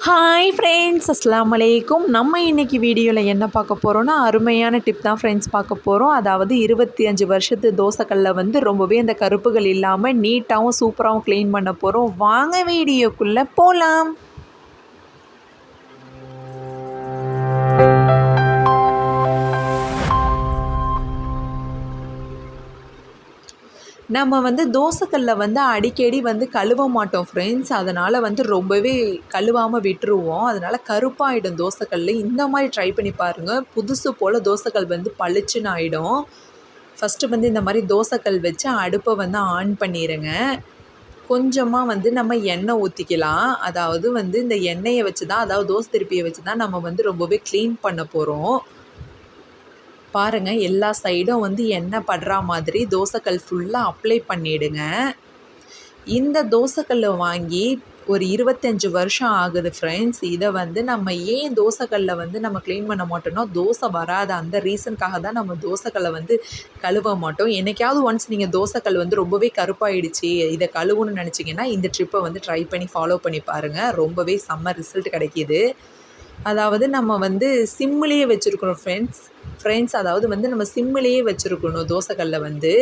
Hi friends, அஸ்ஸலாமு அலைக்கும். நம்ம இன்றைக்கி வீடியோவில் என்ன பார்க்க போகிறோன்னா, அருமையான டிப் தான் ஃப்ரெண்ட்ஸ் பார்க்க போகிறோம். அதாவது 25 வருஷத்து தோசைக்கல்லை வந்து ரொம்பவே அந்த கருப்புகள் இல்லாமல் நீட்டாகவும் சூப்பராகவும் க்ளீன் பண்ண போகிறோம். வாங்க வீடியோக்குள்ளே போகலாம். நம்ம வந்து தோசைக்கல்லை வந்து அடிக்கடி வந்து கழுவ மாட்டோம் ஃப்ரெண்ட்ஸ். அதனால் வந்து ரொம்பவே கழுவாமல் விட்டுருவோம். அதனால் கருப்பாகிடும் தோசைக்கல். இந்த மாதிரி ட்ரை பண்ணி பாருங்கள். புதுசு போல் தோசைக்கல் வந்து பளிச்சுன்னு ஆகிடும். ஃபஸ்ட்டு வந்து இந்த மாதிரி தோசைக்கல் வச்சு அடுப்பை வந்து ஆன் பண்ணிடுங்க. கொஞ்சமாக வந்து நம்ம எண்ணெய் ஊற்றிக்கலாம். அதாவது வந்து இந்த எண்ணெயை வச்சு தான், அதாவது தோசை திருப்பியை வச்சு தான் நம்ம வந்து ரொம்பவே க்ளீன் பண்ண போகிறோம். பாருங்கள், எல்லா சைடும் வந்து எண்ணெய் படுற மாதிரி தோசைக்கல் ஃபுல்லாக அப்ளை பண்ணிவிடுங்க. இந்த தோசைக்கல்லை வாங்கி ஒரு 25 வருஷம் ஆகுது ஃப்ரெண்ட்ஸ். இதை வந்து நம்ம ஏன் தோசைக்கல்லை வந்து நம்ம க்ளீன் பண்ண மாட்டோம்னா, தோசை வராது. அந்த ரீசனுக்காக தான் நம்ம தோசைக்கல்லை வந்து கழுவ மாட்டோம். என்னைக்காவது ஒன்ஸ் நீங்கள் தோசைக்கல் வந்து ரொம்பவே கருப்பாயிடுச்சு, இதை கழுவணும்னு நினச்சிங்கன்னா இந்த ட்ரிப்பை வந்து ட்ரை பண்ணி ஃபாலோ பண்ணி பாருங்கள். ரொம்பவே செம்ம ரிசல்ட் கிடைக்கிது. அதாவது நம்ம வந்து சிம்மிலேயே வச்சுருக்கணும் ஃப்ரெண்ட்ஸ். அதாவது வந்து நம்ம சிம்மிலேயே வச்சுருக்கணும். தோசைக்கல்லை வந்து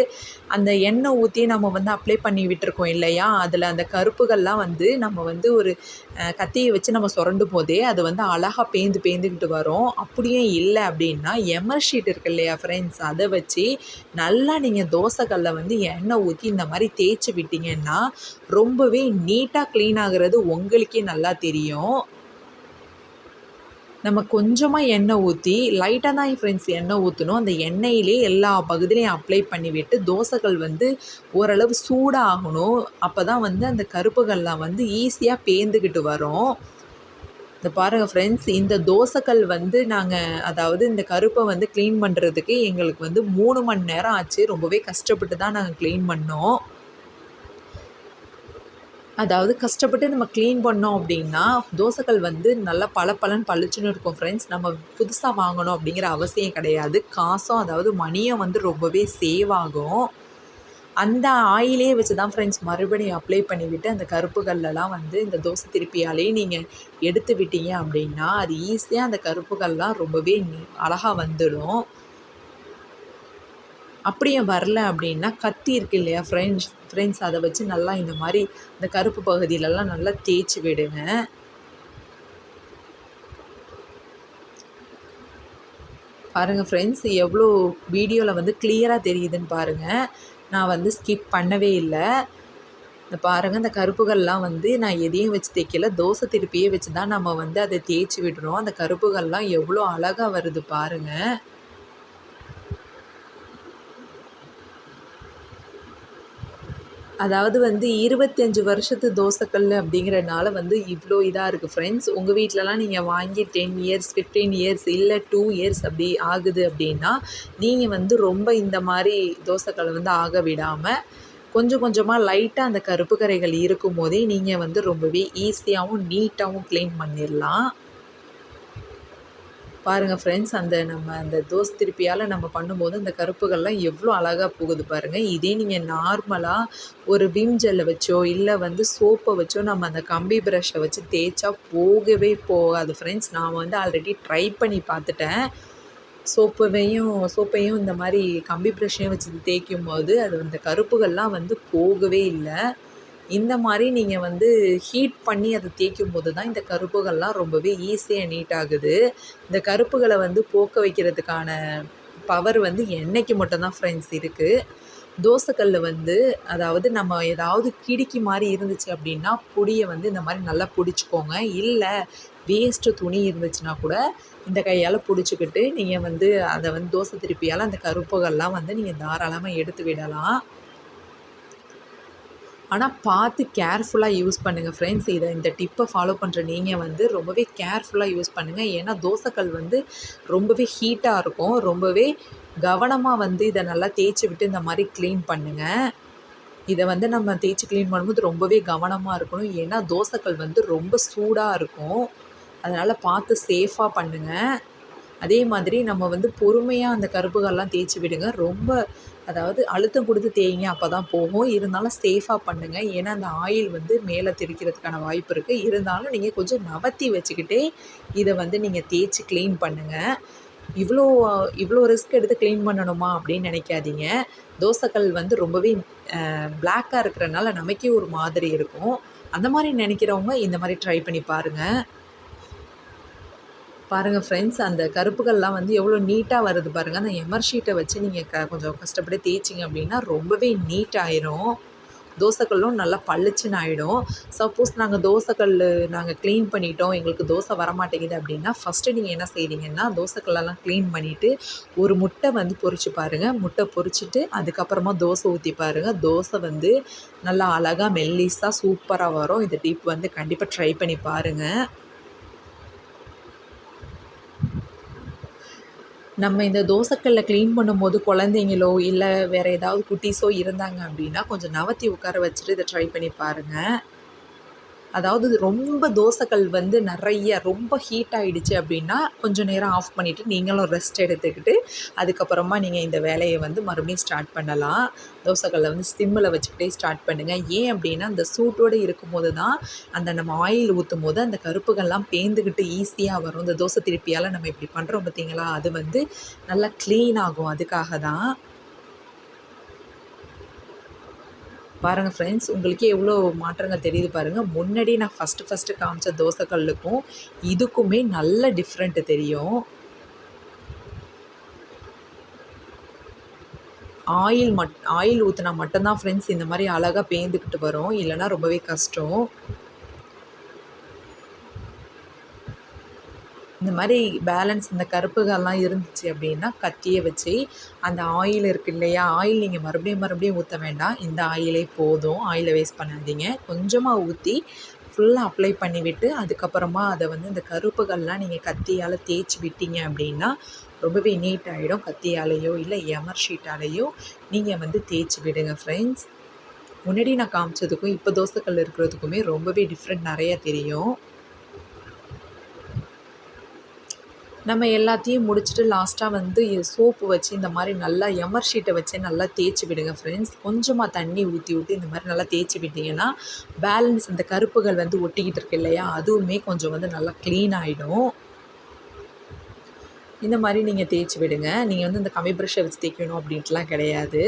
அந்த எண்ணெய் ஊற்றி நம்ம வந்து அப்ளை பண்ணி விட்டுருக்கோம் இல்லையா, அதில் அந்த கருப்புகள்லாம் வந்து நம்ம வந்து ஒரு கத்தியை வச்சு நம்ம சுரண்டும் போதே அது வந்து அழகாக பேந்துக்கிட்டு வரும். அப்படியே இல்லை அப்படின்னா எமர் ஷீட் இருக்கு இல்லையா ஃப்ரெண்ட்ஸ், அதை வச்சு நல்லா நீங்கள் தோசைக்கல்லை வந்து எண்ணெய் ஊற்றி இந்த மாதிரி தேய்ச்சி விட்டிங்கன்னா ரொம்பவே நீட்டாக க்ளீன் ஆகிறது உங்களுக்கே நல்லா தெரியும். நம்ம கொஞ்சமாக எண்ணெய் ஊற்றி லைட்டாக தான் ஃப்ரெண்ட்ஸ் எண்ணெய் ஊற்றணும். அந்த எண்ணெயிலே எல்லா பகுதியிலையும் அப்ளை பண்ணிவிட்டு தோசைக்கல் வந்து ஓரளவு சூடாகணும். அப்போ தான் வந்து அந்த கருப்புகள்லாம் வந்து ஈஸியாக பேந்துக்கிட்டு வரும். இந்த பாருங்கள் ஃப்ரெண்ட்ஸ், இந்த தோசைக்கல் வந்து அதாவது இந்த கருப்பை வந்து க்ளீன் பண்ணுறதுக்கு எங்களுக்கு வந்து 3 மணி நேரம் ஆச்சு. ரொம்பவே கஷ்டப்பட்டு தான் நாங்கள் க்ளீன் பண்ணோம். அதாவது கஷ்டப்பட்டு நம்ம க்ளீன் பண்ணோம் அப்படின்னா தோசைக்கல் வந்து நல்லா பளிச்சுன்னு இருக்கும் ஃப்ரெண்ட்ஸ். நம்ம புதுசாக வாங்கணும் அப்படிங்கிற அவசியம் கிடையாது. காசும் அதாவது மணியும் வந்து ரொம்பவே சேவ் ஆகும். அந்த ஆயிலே வச்சு தான் ஃப்ரெண்ட்ஸ் மறுபடியும் அப்ளை பண்ணிவிட்டு அந்த கருப்புகள்லாம் வந்து இந்த தோசை திருப்பியாலே நீங்கள் எடுத்து விட்டீங்க அப்படின்னா அது ஈஸியாக அந்த கருப்புகள்லாம் ரொம்பவே அழகாக வந்துடும். அப்படியே வரல அப்படின்னா கத்தி இருக்குது இல்லையா ஃப்ரெண்ட்ஸ், அதை வச்சு நல்லா இந்த மாதிரி இந்த கருப்பு பகுதியிலலாம் நல்லா தேய்ச்சி விடுங்க. பாருங்கள் ஃப்ரெண்ட்ஸ், எவ்வளோ வீடியோவில் வந்து கிளியராக தெரியுதுன்னு பாருங்கள். நான் வந்து ஸ்கிப் பண்ணவே இல்லை. இந்த பாருங்கள், இந்த கருப்புகள்லாம் வந்து நான் எதையும் வச்சு தேய்க்கல, தோசை திருப்பியே வச்சு தான் நம்ம வந்து அதை தேய்ச்சி விடுறோம். அந்த கருப்புகள்லாம் எவ்வளோ அழகாக வருது பாருங்கள். அதாவது வந்து 25 வருஷத்து தோசைக்கல் அப்படிங்கிறனால வந்து இவ்வளோ இதாக இருக்குது ஃப்ரெண்ட்ஸ். உங்கள் வீட்டிலலாம் நீங்கள் வாங்கி 10 இயர்ஸ் 15 இயர்ஸ் இல்லை 2 இயர்ஸ் அப்படி ஆகுது அப்படின்னா நீங்கள் வந்து ரொம்ப இந்த மாதிரி தோசைக்கல்லை வந்து ஆக விடாமல் கொஞ்சம் கொஞ்சமாக லைட்டாக அந்த கருப்பு கரைகள் இருக்கும் போதே நீங்கள் வந்து ரொம்பவே ஈஸியாகவும் நீட்டாகவும் க்ளீன் பண்ணிடலாம். பாருங்கள் ஃப்ரெண்ட்ஸ், அந்த தோசை திருப்பியால் நம்ம பண்ணும்போது அந்த கருப்புகள்லாம் எவ்வளோ அழகாக போகுது பாருங்கள். இதே நீங்கள் நார்மலாக ஒரு விம் ஜெல்லை வச்சோ இல்லை வந்து சோப்பை வச்சோ நம்ம அந்த கம்பி ப்ரஷ்ஷை வச்சு தேய்ச்சா போகவே போகாது ஃப்ரெண்ட்ஸ். நான் வந்து ஆல்ரெடி ட்ரை பண்ணி பார்த்துட்டேன். சோப்பையும் இந்த மாதிரி கம்பி ப்ரஷ்ஷையும் வச்சு தேய்க்கும் போது அது அந்த கருப்புகள்லாம் வந்து போகவே இல்லை. இந்த மாதிரி நீங்கள் வந்து ஹீட் பண்ணி அதை தேய்க்கும் போது தான் இந்த கருப்புகள்லாம் ரொம்பவே ஈஸியாக நீட்டாகுது. இந்த கருப்புகளை வந்து போக்க வைக்கிறதுக்கான பவர் வந்து எண்ணெய்க்கு மட்டும்தான் ஃப்ரெண்ட்ஸ் இருக்குது. தோசைக்கல்ல வந்து அதாவது நம்ம ஏதாவது கிடுக்கி மாதிரி இருந்துச்சு அப்படின்னா பொடியை வந்து இந்த மாதிரி நல்லா பிடிச்சிக்கோங்க. இல்லை வேஸ்ட்டு துணி இருந்துச்சுன்னா கூட இந்த கையால் பிடிச்சிக்கிட்டு நீங்கள் வந்து அதை வந்து தோசை திருப்பியால் அந்த கருப்புகள்லாம் வந்து நீங்கள் தாராளமாக எடுத்து விடலாம். ஆனால் பார்த்து கேர்ஃபுல்லாக யூஸ் பண்ணுங்கள் ஃப்ரெண்ட்ஸ். இந்த டிப்பை ஃபாலோ பண்ணுற நீங்கள் வந்து ரொம்பவே கேர்ஃபுல்லாக யூஸ் பண்ணுங்கள். ஏன்னா தோசைக்கல் வந்து ரொம்பவே ஹீட்டாக இருக்கும். ரொம்பவே கவனமாக வந்து இதை நல்லா தேய்ச்சி விட்டு இந்த மாதிரி க்ளீன் பண்ணுங்கள். இதை வந்து நம்ம தேய்ச்சி க்ளீன் பண்ணும்போது ரொம்பவே கவனமாக இருக்கணும். ஏன்னா தோசைக்கல் வந்து ரொம்ப சூடாக இருக்கும். அதனால் பார்த்து சேஃபாக பண்ணுங்கள். அதே மாதிரி நம்ம வந்து பொறுமையாக அந்த கருப்புகள்லாம் தேய்ச்சி விடுங்க. ரொம்ப அதாவது அழுத்தம் கொடுத்து தேய்ங்க, அப்போ தான் போகும். இருந்தாலும் சேஃபாக பண்ணுங்கள். ஏன்னா அந்த ஆயில் வந்து மேலே தெறிக்கிறதுக்கான வாய்ப்பு இருக்குது. இருந்தாலும் நீங்கள் கொஞ்சம் நவத்தி வச்சுக்கிட்டே இதை வந்து நீங்கள் தேய்ச்சி க்ளீன் பண்ணுங்கள். இவ்வளோ இவ்வளோ ரிஸ்க் எடுத்து க்ளீன் பண்ணணுமா அப்படின்னு நினைக்காதீங்க. தோசைக்கல் வந்து ரொம்பவே பிளாக்காக இருக்கிறனால நமக்கே ஒரு மாதிரி இருக்கும். அந்த மாதிரி நினைக்கிறவங்க இந்த மாதிரி ட்ரை பண்ணி பாருங்கள். பாருங்கள் ஃப்ரெண்ட்ஸ், அந்த கருப்புகள்லாம் வந்து எவ்வளோ நீட்டாக வருது பாருங்கள். அந்த எமர் ஷீட்டை வச்சு நீங்கள் கொஞ்சம் கஷ்டப்பட்டு தேய்ச்சிங்க அப்படின்னா ரொம்பவே நீட்டாயிரும். தோசைக்கல்லும் நல்லா பளிச்சுன்னு ஆகிடும். சப்போஸ் நாங்கள் க்ளீன் பண்ணிட்டோம், எங்களுக்கு தோசை வரமாட்டேங்குது அப்படின்னா ஃபஸ்ட்டு நீங்கள் என்ன செய்கிறீங்கன்னா, தோசைக்கல்லெல்லாம் க்ளீன் பண்ணிவிட்டு ஒரு முட்டை வந்து பொரிச்சு பாருங்கள். முட்டை பொரிச்சிட்டு அதுக்கப்புறமா தோசை ஊற்றி பாருங்கள். தோசை வந்து நல்லா அழகாக மெல்லிஸாக சூப்பராக வரும். இந்த டிப் வந்து கண்டிப்பாக ட்ரை பண்ணி பாருங்கள். நம்ம இந்த தோசைக்கல்லை க்ளீன் பண்ணும்போது குழந்தைங்களோ இல்லை வேறு ஏதாவது குட்டீஸோ இருந்தாங்க அப்படின்னா கொஞ்சம் நவத்தி உட்கார வச்சுட்டு இதை ட்ரை பண்ணி பாருங்கள். அதாவது ரொம்ப தோசைக்கல் வந்து நிறைய ரொம்ப ஹீட் ஆகிடுச்சு அப்படின்னா கொஞ்சம் நேரம் ஆஃப் பண்ணிவிட்டு நீங்களும் ரெஸ்ட் எடுத்துக்கிட்டு அதுக்கப்புறமா நீங்கள் இந்த வேலையை வந்து மறுபடியும் ஸ்டார்ட் பண்ணலாம். தோசைக்கல்லை வந்து சிம்மில் வச்சுக்கிட்டே ஸ்டார்ட் பண்ணுங்கள். ஏன் அப்படின்னா அந்த சூட்டோடு இருக்கும்போது தான் அந்த நம்ம ஆயில் ஊற்றும் போது அந்த கருப்புகள்லாம் பேந்துக்கிட்டு ஈஸியாக வரும். இந்த தோசை திருப்பியால் நம்ம இப்படி பண்ணுறோம் பார்த்தீங்களா, அது வந்து நல்லா க்ளீன் ஆகும். அதுக்காக தான். பாருங்கள் ஃப்ரெண்ட்ஸ், உங்களுக்கே எவ்வளோ மாற்றங்கள் தெரியுது பாருங்கள். முன்னாடி நான் ஃபஸ்ட்டு காமிச்ச தோசைக்கல்லுக்கும் இதுக்குமே நல்ல டிஃப்ரெண்ட்டு தெரியும். ஆயில் ஊற்றினா மட்டும்தான் ஃப்ரெண்ட்ஸ் இந்த மாதிரி அழகாக பேந்துக்கிட்டு வரும். இல்லைன்னா ரொம்பவே கஷ்டம். இந்த மாதிரி பேலன்ஸ் இந்த கருப்புகள்லாம் இருந்துச்சு அப்படின்னா கத்தியை வச்சு அந்த ஆயில் இருக்குது இல்லையா, ஆயில் நீங்கள் மறுபடியும் ஊற்ற வேண்டாம். இந்த ஆயிலே போதும். ஆயிலை வேஸ்ட் பண்ணாதீங்க. கொஞ்சமாக ஊற்றி ஃபுல்லாக அப்ளை பண்ணிவிட்டு அதுக்கப்புறமா அதை வந்து இந்த கருப்புகள்லாம் நீங்கள் கத்தியால் தேய்ச்சி விட்டீங்க அப்படின்னா ரொம்பவே நீட் ஆகிடும். கத்தியாலேயோ இல்லை எமர் ஷீட்டாலேயோ நீங்கள் வந்து தேய்ச்சி விடுங்க ஃப்ரெண்ட்ஸ். முன்னாடி நான் காமிச்சதுக்கும் இப்போ தோசைக்கல் இருக்கிறதுக்குமே ரொம்பவே டிஃப்ரெண்ட் நிறையா தெரியும். நம்ம எல்லாத்தையும் முடிச்சுட்டு லாஸ்ட்டாக வந்து சோப்பு வச்சு இந்த மாதிரி நல்லா எமர் ஷீட்டை வச்சு நல்லா தேய்ச்சி விடுங்க ஃப்ரெண்ட்ஸ். கொஞ்சமாக தண்ணி ஊற்றி விட்டு இந்த மாதிரி நல்லா தேய்ச்சி விட்டிங்கன்னா பேலன்ஸ் இந்த கருப்புகள் வந்து ஒட்டிக்கிட்டு இருக்கு இல்லையா, அதுவுமே கொஞ்சம் வந்து நல்லா க்ளீன் ஆகிடும். இந்த மாதிரி நீங்கள் தேய்ச்சி விடுங்க. நீங்கள் வந்து இந்த கம்மி ப்ரஷ்ஷை வச்சு தேய்க்கணும் அப்படின்ட்டுலாம் கிடையாது.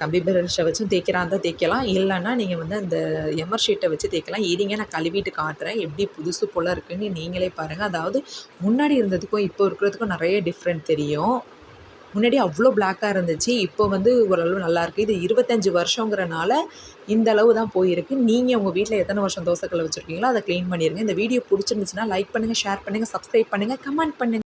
கம்பி பிரஷ்ஷை வச்சும் தேய்க்கிறாந்தா தேய்க்கலாம். இல்லைன்னா நீங்கள் வந்து அந்த எமர் ஷீட்டை வச்சு தேய்க்கலாம். இருங்க நான் கழுவிட்டு காட்டுறேன் எப்படி புதுசு போல் இருக்குதுன்னு நீங்களே பாருங்கள். அதாவது முன்னாடி இருந்ததுக்கும் இப்போ இருக்கிறதுக்கும் நிறைய டிஃப்ரெண்ட் தெரியும். முன்னாடி அவ்வளோ பிளாக்காக இருந்துச்சு, இப்போ வந்து ஓரளவு நல்லாயிருக்கு. இது 25 வருஷங்கிறனால இந்த அளவு தான் போயிருக்கு. நீங்கள் உங்கள் வீட்டில் எத்தனை வருஷம் தோசைக்கல்லை வச்சுருக்கீங்களோ அதை க்ளீன் பண்ணிடுங்க. இந்த வீடியோ பிடிச்சிருந்துச்சுன்னா லைக் பண்ணுங்கள், ஷேர் பண்ணுங்கள், சப்ஸ்கிரைப் பண்ணுங்கள், கமெண்ட் பண்ணுங்கள்.